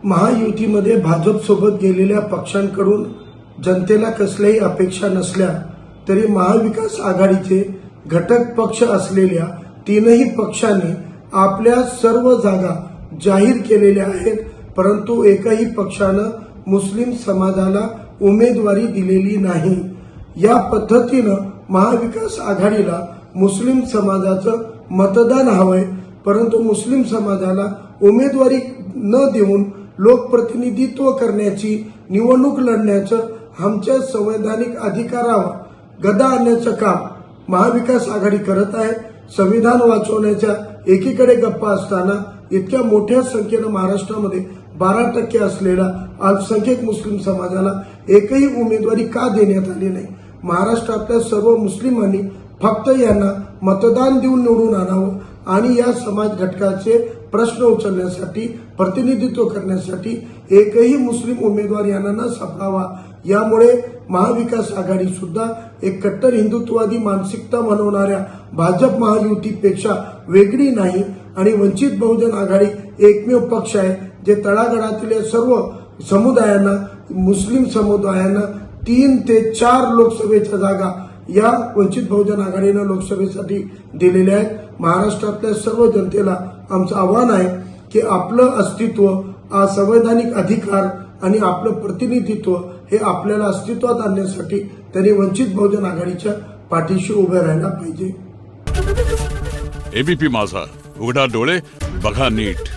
महायुतीमध्ये भाजपसोबत गेलेल्या पक्षांकडून जनतेला कसल्याही अपेक्षा नसल्या तरी महाविकास आघाडीचे घटक पक्ष असलेल्या तीनही पक्षांनी आपल्या सर्व जागा जाहीर केलेल्या आहेत, परंतु एकही पक्षानं मुस्लिम समाजाला उमेदवारी दिलेली नाही। या पद्धतीनं महाविकास आघाडीला मुस्लिम समाजाचं मतदान हवंय, परंतु मुस्लिम समाजाला उमेदवारी न देऊन लोकप्रतिनिधित्व करण्याची, निवडणूक लढण्याचं आमच्या संवैधानिक अधिकारावर गदा आणण्याचं काम महाविकास आघाडी करत आहे। संविधान वाचवण्याच्या एकीकडे गप्पा असताना इतक्या मोठ्या संख्येनं महाराष्ट्रामध्ये 12% असलेला अल्पसंख्याक मुस्लिम समाजाला एकही उमेदवारी का देण्यात आली नाही? महाराष्ट्रातल्या सर्व मुस्लिमांनी फक्त यांना मतदान देऊन निवडून आणावं आणि या समाज घटकाचे प्रश्न उचलण्यासाठी, प्रतिनिधित्व करण्यासाठी एकही मुस्लिम उमेदवार यांना न सापडावा। यामुळे महाविकास आघाडी सुद्धा एक कट्टर हिंदुत्ववादी मानसिकता मनवणाऱ्या भाजप महायुतीपेक्षा वेगळी नाही आणि वंचित बहुजन आघाडी एकमेव पक्ष आहे जे तळागाळातील सर्व समुदायांना, मुस्लिम समुदायांना 3 ते 4 लोकसभेच्या जागा या वंचित बहुजन आघाडीनं लोकसभेसाठी दिलेल्या आहेत। महाराष्ट्रातल्या सर्व जनतेला आमचं आव्हान आहे की आपलं अस्तित्व, संवैधानिक अधिकार आणि आपलं प्रतिनिधित्व हे आपल्याला अस्तित्वात आणण्यासाठी त्यांनी वंचित बहुजन आघाडीच्या पाठीशी उभे राहायला पाहिजे। एबीपी माझा, उघडा डोळे बघा नीट।